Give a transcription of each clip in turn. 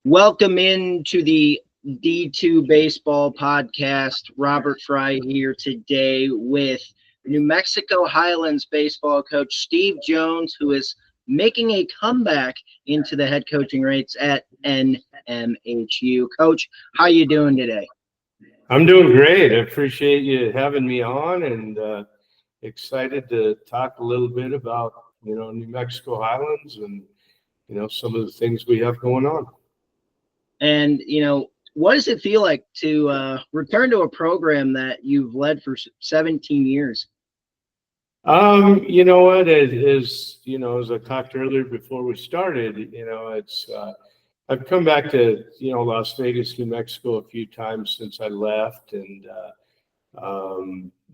Welcome into the D2 Baseball Podcast. Robert Fry here today with New Mexico Highlands baseball coach Steve Jones, who is making a comeback into the head coaching ranks at NMHU. Coach, how you doing today? I'm doing great. I appreciate you having me on, and excited to talk a little bit about New Mexico Highlands and some of the things we have going on. And, what does it feel like to return to a program that you've led for 17 years? You know what? It is, as I talked earlier before we started, it's I've come back to Las Vegas, New Mexico a few times since I left, and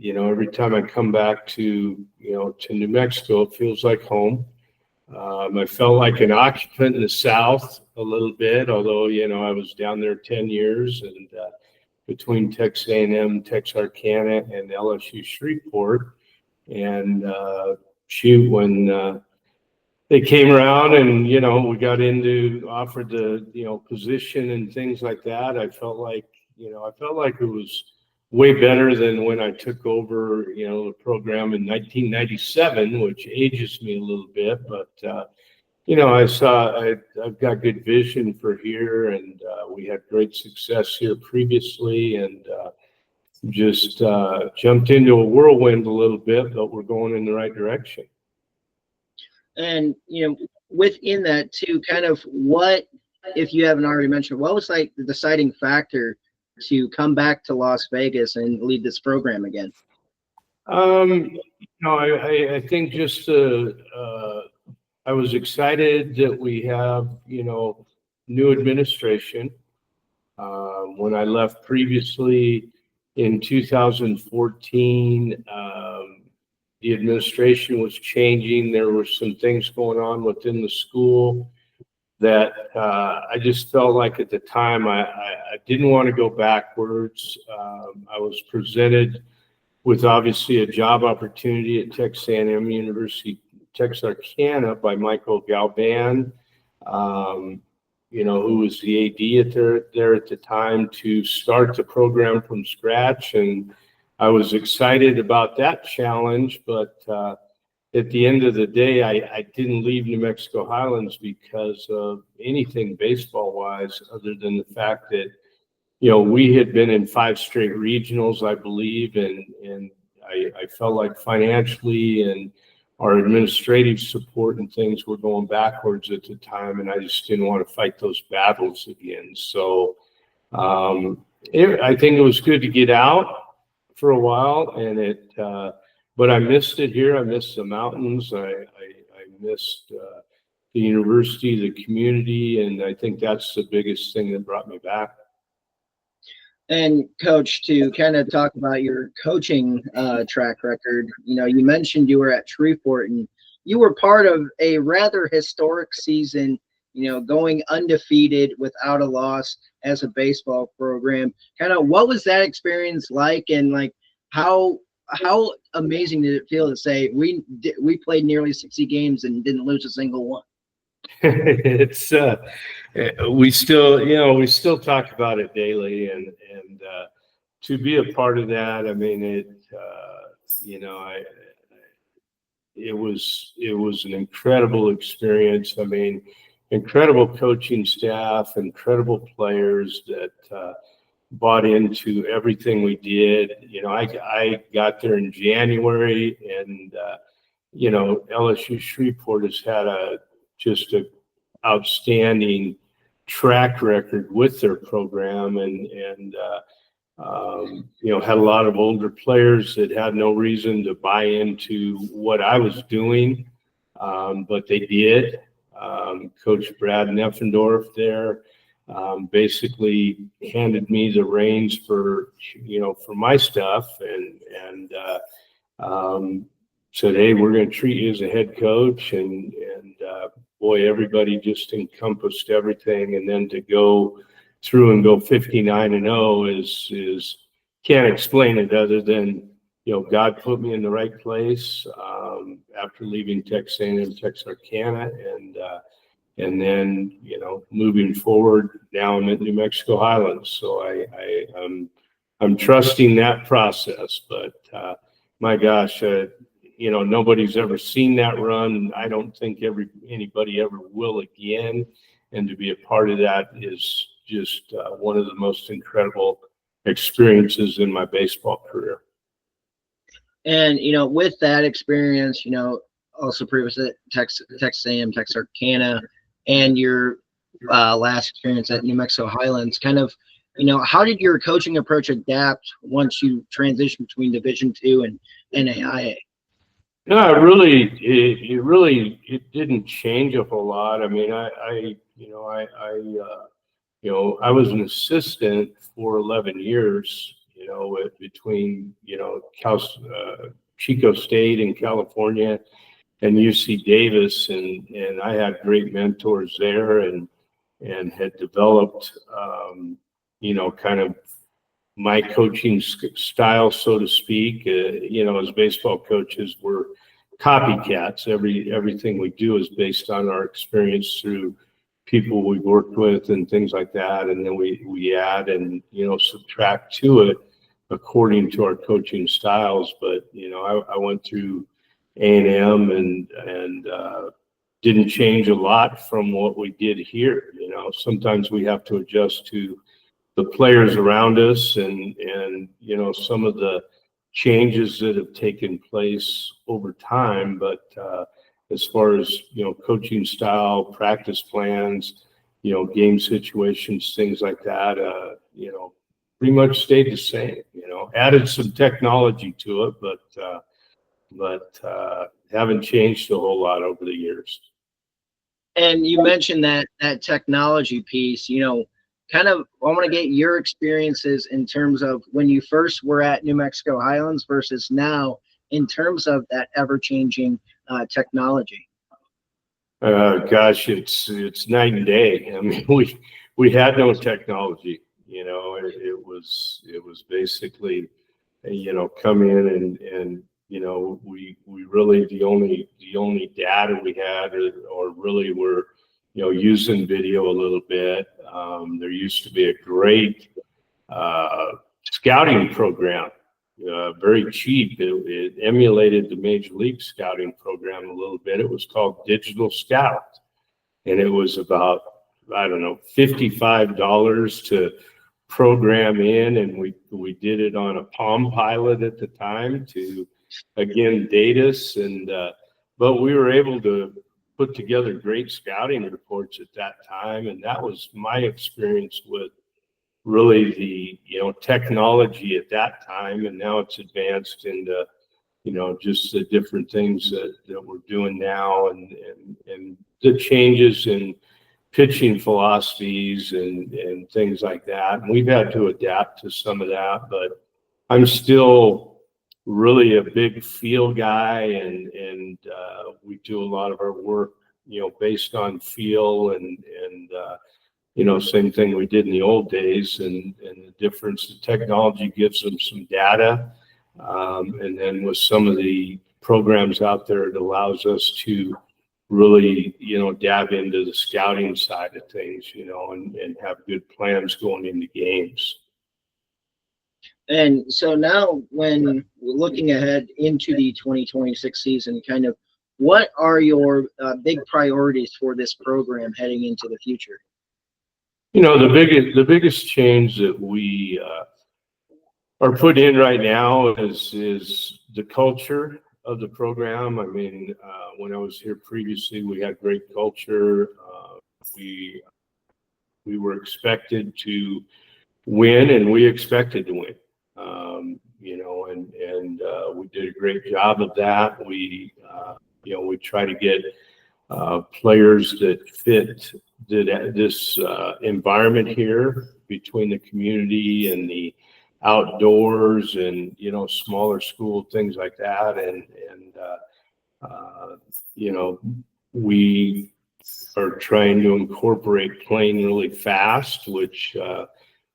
every time I come back to to New Mexico, it feels like home. I felt like an occupant in the South a little bit, although I was down there 10 years, and between Texas A&M, Texarkana, and LSU Shreveport. And when they came around and we got into offered the position and things like that, I felt like it was way better than when I took over the program in 1997, which ages me a little bit, but I've got good vision for here, and we had great success here previously, and just jumped into a whirlwind a little bit, but we're going in the right direction. And, within that too, kind of what, if you haven't already mentioned, what was like the deciding factor to come back to Las Vegas and lead this program again? I think just I was excited that we have, new administration. When I left previously in 2014, the administration was changing. There were some things going on within the school that I just felt like at the time I didn't want to go backwards. I was presented with obviously a job opportunity at Texas A&M University, Texarkana, by Michael Galvan, who was the AD there at the time, to start the program from scratch. And I was excited about that challenge, but at the end of the day, I didn't leave New Mexico Highlands because of anything baseball-wise, other than the fact that, we had been in 5 straight regionals, I believe, and I felt like financially and our administrative support and things were going backwards at the time, and I just didn't want to fight those battles again. So I think it was good to get out for a while, and but I missed it here. I missed the mountains. I missed the university, the community, and I think that's the biggest thing that brought me back. And Coach, to kind of talk about your coaching track record, you mentioned you were at Shreveport and you were part of a rather historic season, going undefeated without a loss as a baseball program. Kind of what was that experience like, and like how amazing did it feel to say we played nearly 60 games and didn't lose a single one? It's we still talk about it daily, and to be a part of that, I mean, it was an incredible experience. I mean, incredible coaching staff, incredible players that bought into everything we did. I got there in January, and LSU Shreveport has had just a outstanding track record with their program, and had a lot of older players that had no reason to buy into what I was doing, but they did. Coach Brad Neffendorf there basically handed me the reins for my stuff, and said, "Hey, we're going to treat you as a head coach," and boy, everybody just encompassed everything. And then to go through and go 59-0 is can't explain it other than God put me in the right place after leaving Texas A&M Texarkana, and And then, moving forward, now I'm at New Mexico Highlands. So I'm trusting that process, but my gosh, nobody's ever seen that run. I don't think anybody ever will again. And to be a part of that is just one of the most incredible experiences in my baseball career. And with that experience, also previous at Texas A&M, Texarkana, and your last experience at New Mexico Highlands, kind of, how did your coaching approach adapt once you transitioned between Division II and NAIA? No, it didn't change a whole lot. I mean, I was an assistant for 11 years, between, Chico State in California and UC Davis. And I had great mentors there and had developed, kind of my coaching style, so to speak. As baseball coaches, we're copycats. Everything we do is based on our experience through people we've worked with and things like that. And then we add and, subtract to it according to our coaching styles. But, I went through A&M and didn't change a lot from what we did here. Sometimes we have to adjust to the players around us and some of the changes that have taken place over time. But as far as, coaching style, practice plans, game situations, things like that, pretty much stayed the same, added some technology to it, but haven't changed a whole lot over the years. And you mentioned that technology piece, kind of, I want to get your experiences in terms of when you first were at New Mexico Highlands versus now in terms of that ever-changing technology. Gosh, it's night and day. I mean, we had no technology, it was basically, come in and we really, the only data we had or really were, using video a little bit. There used to be a great scouting program, very cheap. It emulated the Major League scouting program a little bit. It was called Digital Scout, and it was about, I don't know, $55 to program in, and we did it on a Palm Pilot at the time to, again, date us, and but we were able to put together great scouting reports at that time, and that was my experience with really the technology at that time. And now it's advanced into just the different things that we're doing now, and the changes in pitching philosophies and things like that. And we've had to adapt to some of that, but I'm still really a big feel guy, and we do a lot of our work, based on feel and same thing we did in the old days, and the difference the technology gives them some data. And then with some of the programs out there, it allows us to really, dab into the scouting side of things, and have good plans going into games. And so now when we're looking ahead into the 2026 season, kind of what are your big priorities for this program heading into the future? The biggest change that we are put in right now is the culture of the program. I mean, when I was here previously, we had great culture. We were expected to win, and we expected to win. And we did a great job of that. We try to get players that fit this environment here between the community and the outdoors and smaller school, things like that. And we are trying to incorporate playing really fast, which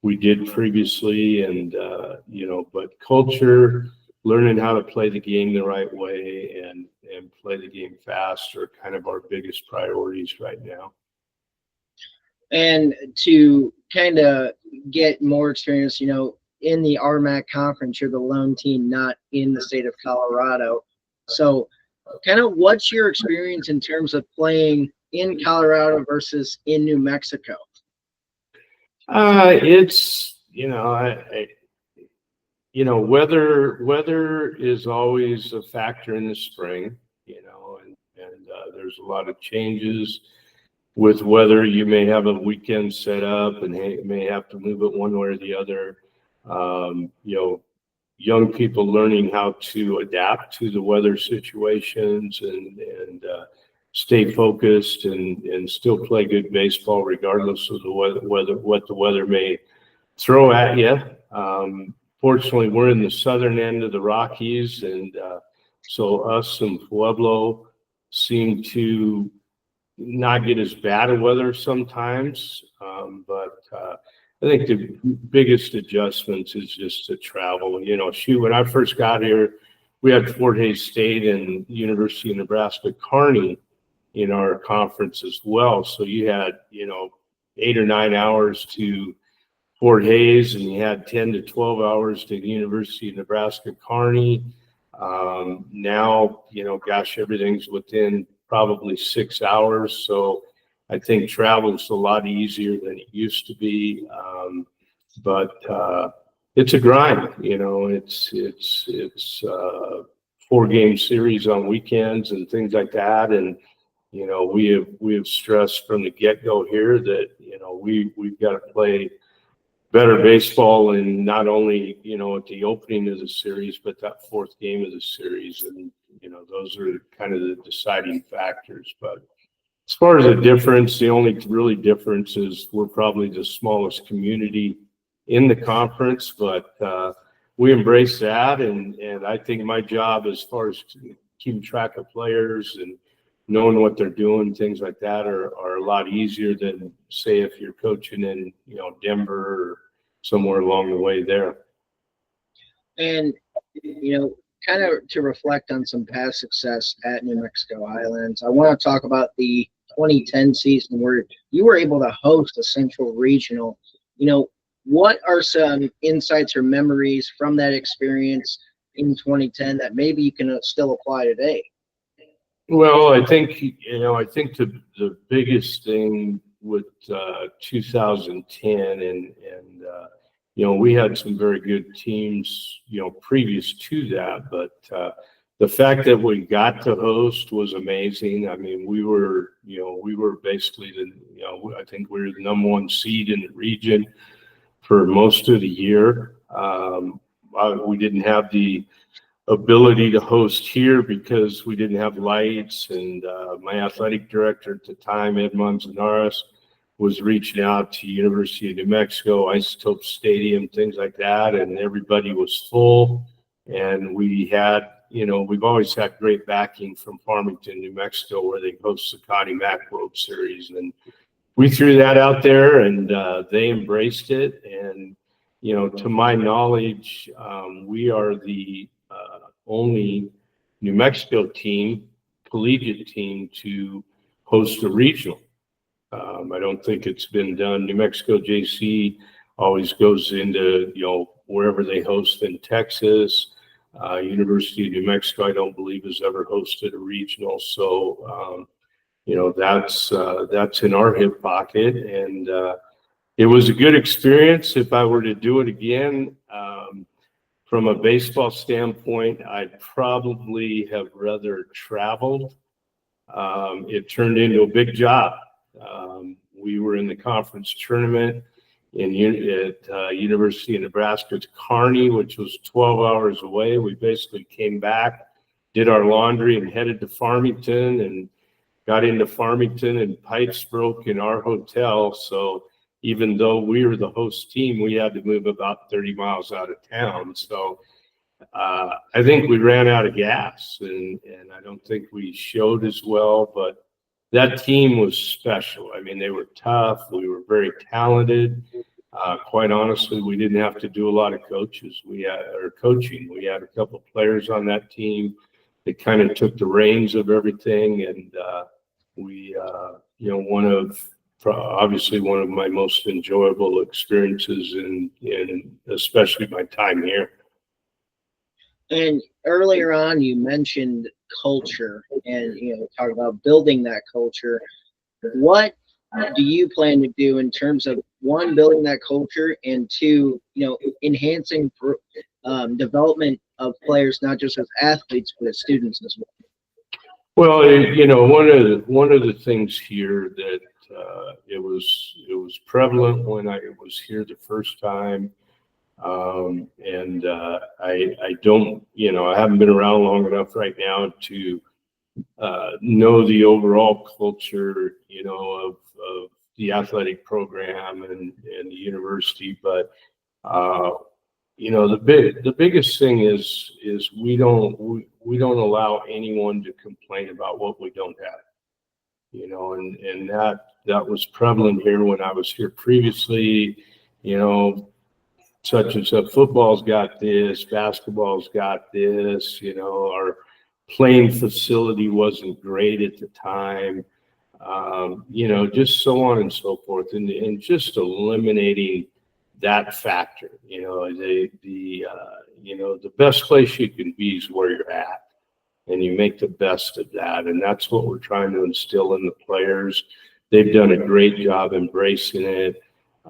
we did previously, and but culture, learning how to play the game the right way and play the game fast are kind of our biggest priorities right now. And to kind of get more experience, in the RMAC conference, you're the lone team not in the state of Colorado. So kind of what's your experience in terms of playing in Colorado versus in New Mexico? It's, weather is always a factor in the spring, and there's a lot of changes with weather. You may have a weekend set up and may have to move it one way or the other. Young people learning how to adapt to the weather situations and stay focused and still play good baseball regardless of the weather, what the weather may throw at you. Fortunately, we're in the southern end of the Rockies, and so us and Pueblo seem to not get as bad a weather sometimes. But I think the biggest adjustments is just the travel. When I first got here, we had Fort Hays State and University of Nebraska Kearney in our conference as well. So you had, 8 or 9 hours to Fort Hays, and you had 10 to 12 hours to the University of Nebraska Kearney. Now, everything's within probably 6 hours. So I think travel's a lot easier than it used to be. But it's a grind, it's 4-game series on weekends and things like that. And, we have stressed from the get-go here that, we've got to play better baseball, and not only, at the opening of the series, but that 4th game of the series. And, those are kind of the deciding factors. But as far as the difference, the only really difference is we're probably the smallest community in the conference, but we embrace that. And I think my job, as far as keeping track of players and knowing what they're doing, things like that, are a lot easier than, say, if you're coaching in, Denver or somewhere along the way there. And, kind of to reflect on some past success at New Mexico Highlands, I want to talk about the 2010 season where you were able to host a Central Regional. What are some insights or memories from that experience in 2010 that maybe you can still apply today? Well, I think the biggest thing with 2010 and we had some very good teams, previous to that, but the fact that we got to host was amazing. I mean, we were basically I think we were the #1 seed in the region for most of the year. We didn't have the ability to host here because we didn't have lights, and my athletic director at the time, Ed Manzanares, was reaching out to University of New Mexico, Isotope Stadium, things like that, and everybody was full. And we had, we've always had great backing from Farmington, New Mexico, where they host the Connie Mack World Series. And we threw that out there, and they embraced it. And, to my knowledge, we are the only New Mexico team, collegiate team, to host a regional. I don't think it's been done. New Mexico JC always goes into, wherever they host in Texas. University of New Mexico, I don't believe, has ever hosted a regional. So, that's in our hip pocket. And it was a good experience. If I were to do it again, from a baseball standpoint, I'd probably have rather traveled. It turned into a big job. We were in the conference tournament at University of Nebraska's Kearney, which was 12 hours away. We basically came back, did our laundry, and headed to Farmington, and got into Farmington, and pipes broke in our hotel. So even though we were the host team, we had to move about 30 miles out of town. So I think we ran out of gas, and I don't think we showed as well, but that team was special. I mean, they were tough. We were very talented. Quite honestly, we didn't have to do a lot of coaching. We had a couple of players on that team that kind of took the reins of everything. And we, one of obviously one of my most enjoyable experiences in especially my time here. And earlier on, you mentioned culture and, talk about building that culture. What do you plan to do in terms of, one, building that culture, and two, enhancing development of players, not just as athletes, but as students as well? Well, one of the things here that it was prevalent when I was here the first time, and I don't, I haven't been around long enough right now to know the overall culture, of the athletic program and the university, but the biggest thing is we don't allow anyone to complain about what we don't have, and that was prevalent here when I was here previously, such as football's got this, basketball's got this, our playing facility wasn't great at the time, just so on and so forth, and just eliminating that factor. The best place you can be is where you're at, and you make the best of that, and that's what we're trying to instill in the players. They've done a great job embracing it,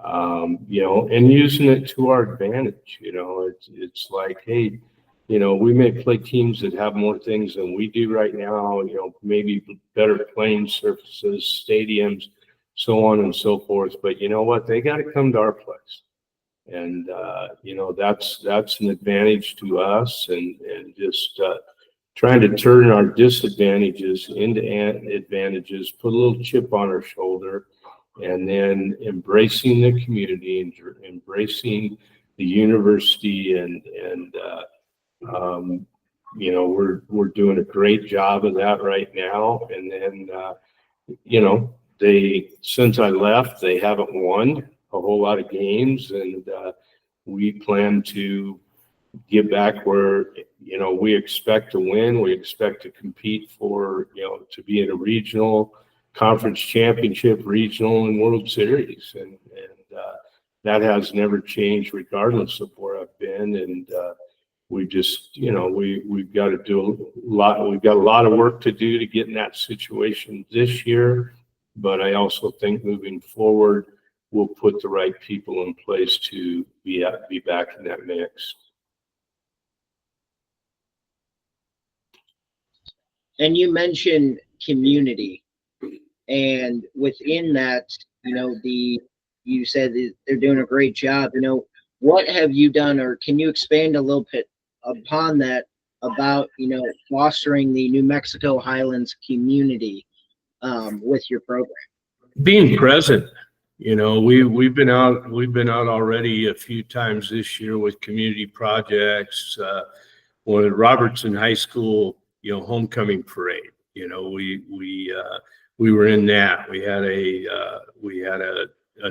and using it to our advantage. It's like, hey, we may play teams that have more things than we do right now, maybe better playing surfaces, stadiums, so on and so forth. But you know what? They got to come to our place. And, that's an advantage to us, and just trying to turn our disadvantages into advantages, put a little chip on our shoulder, and then embracing the community and embracing the university, and we're doing a great job of that right now. And then, since I left, they haven't won a whole lot of games, and we plan to get back where, we expect to win. We expect to compete for, to be in a regional, conference championship, regional, and World Series. And that has never changed regardless of where I've been. And we just, we've got to do a lot. We've got a lot of work to do to get in that situation this year. But I also think moving forward, we'll put the right people in place to be back in that mix. And you mentioned community, and within that, you said that they're doing a great job. What have you done, or can you expand a little bit upon that about, fostering the New Mexico Highlands community with your program? Being present. We've been out already a few times this year with community projects. When at Robertson High School, homecoming parade, we were in that. We had an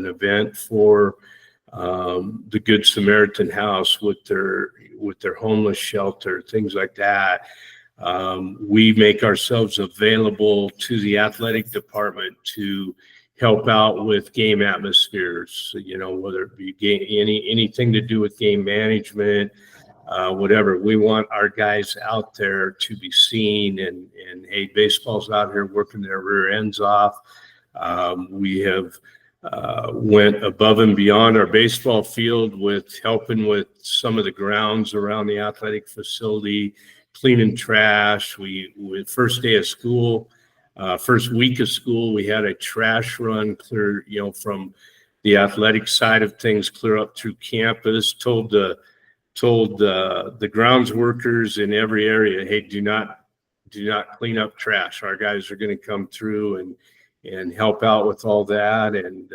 event for the Good Samaritan House with their homeless shelter, things like that. We make ourselves available to the athletic department to help out with game atmospheres, whether it be anything to do with game management, whatever. We want our guys out there to be seen, and hey, baseball's out here working their rear ends off. We have went above and beyond our baseball field with helping with some of the grounds around the athletic facility, cleaning trash. We first day of school, first week of school, we had a trash run clear, from the athletic side of things, clear up through campus. Told the grounds workers in every area, hey, do not clean up trash. Our guys are going to come through and help out with all that. And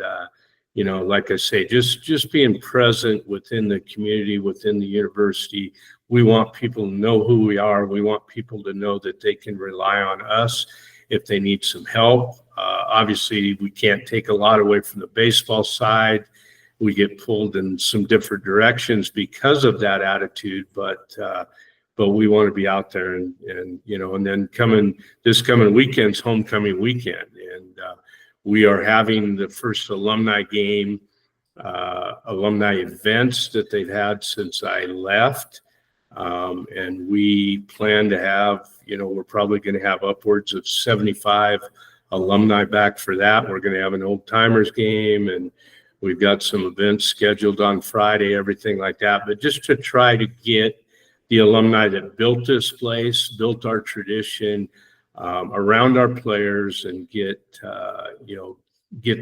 like I say, just being present within the community, within the university. We want people to know who we are. We want people to know that they can rely on us if they need some help. Obviously, we can't take a lot away from the baseball side. We get pulled in some different directions because of that attitude, but we want to be out there, and then this coming weekend's homecoming weekend, and We are having the first alumni game, alumni events that they've had since I left. And we plan to have, we're probably going to have upwards of 75 alumni back for that. We're going to have an old timers game, and we've got some events scheduled on Friday, everything like that. But just to try to get the alumni that built this place, built our tradition, around our players, and get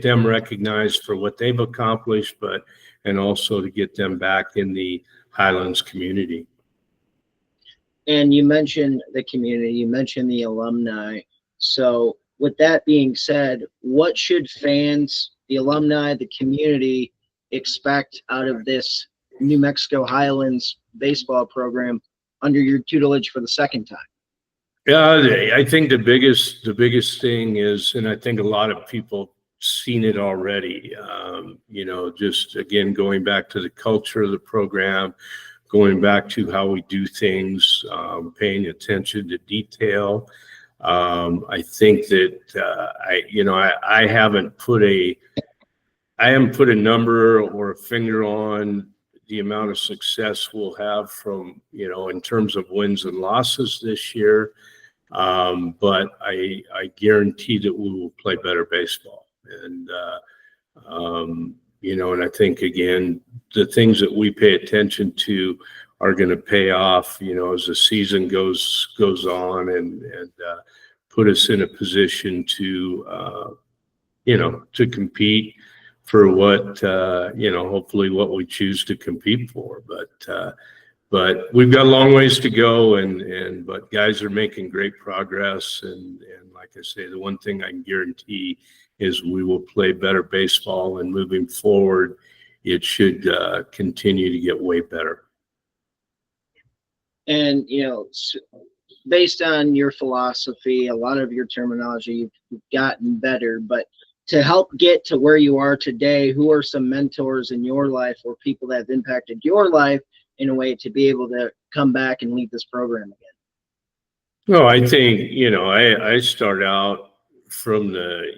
them recognized for what they've accomplished, and also to get them back in the Highlands community. And you mentioned the community, you mentioned the alumni. So with that being said, what should fans, the alumni, the community expect out of this New Mexico Highlands baseball program under your tutelage for the second time? Yeah, I think the biggest thing is, and I think a lot of people seen it already, just again, going back to the culture of the program, going back to how we do things, paying attention to detail. I think that, I haven't put a number or a finger on the amount of success we'll have from, in terms of wins and losses this year. But I guarantee that we will play better baseball. And, and I think, again, the things that we pay attention to are going to pay off, as the season goes on, and put us in a position to, to compete for what, hopefully what we choose to compete for. But we've got a long ways to go, but guys are making great progress. And like I say, the one thing I can guarantee is we will play better baseball, and moving forward, it should continue to get way better. And, based on your philosophy, a lot of your terminology, you've gotten better, but to help get to where you are today, who are some mentors in your life or people that have impacted your life in a way to be able to come back and lead this program again? Well, I think, I started out from I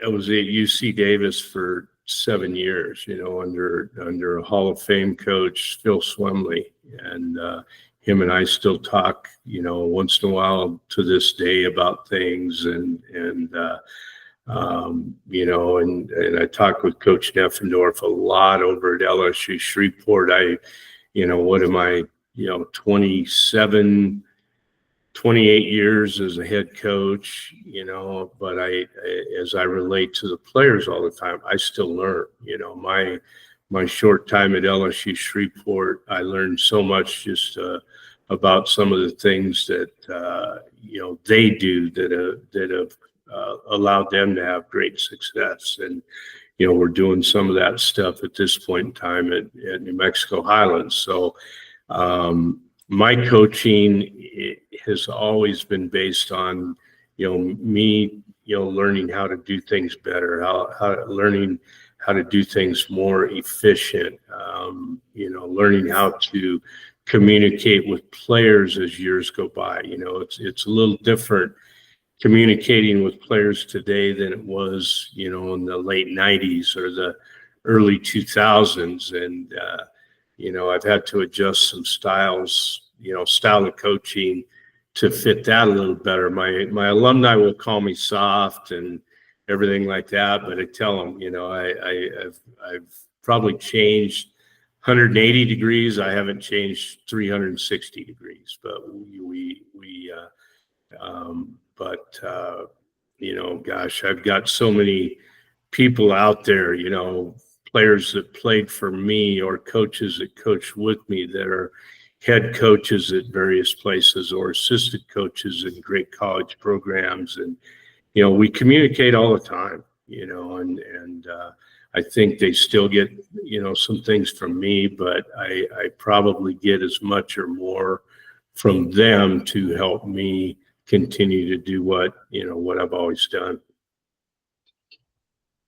was at UC Davis for 7 years, under a Hall of Fame coach, Phil Swemley, and him and I still talk, once in a while to this day about things, and I talk with Coach Neffendorf a lot over at LSU Shreveport. What am I, 28 years as a head coach, but as I relate to the players all the time, I still learn. My short time at LSU Shreveport, I learned so much just about some of the things that they do that have allowed them to have great success. And we're doing some of that stuff at this point in time at New Mexico Highlands. So my coaching has always been based on me learning how to do things better, learning how to do things more efficient, learning how to communicate with players as years go by. It's a little different communicating with players today than it was, in the late 90s or the early 2000s. And, I've had to adjust some style of coaching to fit that a little better. My alumni will call me soft and everything like that, but I tell them, I've probably changed 180 degrees. I haven't changed 360 degrees, but gosh, I've got so many people out there, players that played for me or coaches that coach with me that are head coaches at various places or assistant coaches in great college programs. And, we communicate all the time, and I think they still get, some things from me, but I probably get as much or more from them to help me continue to do what I've always done.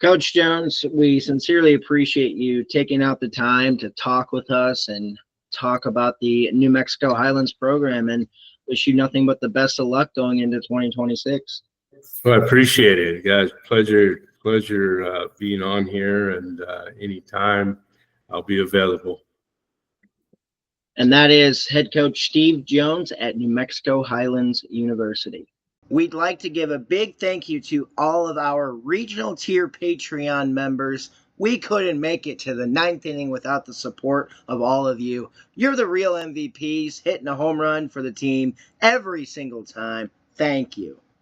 Coach Jones, we sincerely appreciate you taking out the time to talk with us and talk about the New Mexico Highlands program, and wish you nothing but the best of luck going into 2026. Well, I appreciate it, guys. Pleasure being on here, and anytime I'll be available. And that is head coach Steve Jones at New Mexico Highlands University. We'd like to give a big thank you to all of our regional tier Patreon members. We couldn't make it to the 9th inning without the support of all of you. You're the real MVPs, hitting a home run for the team every single time. Thank you.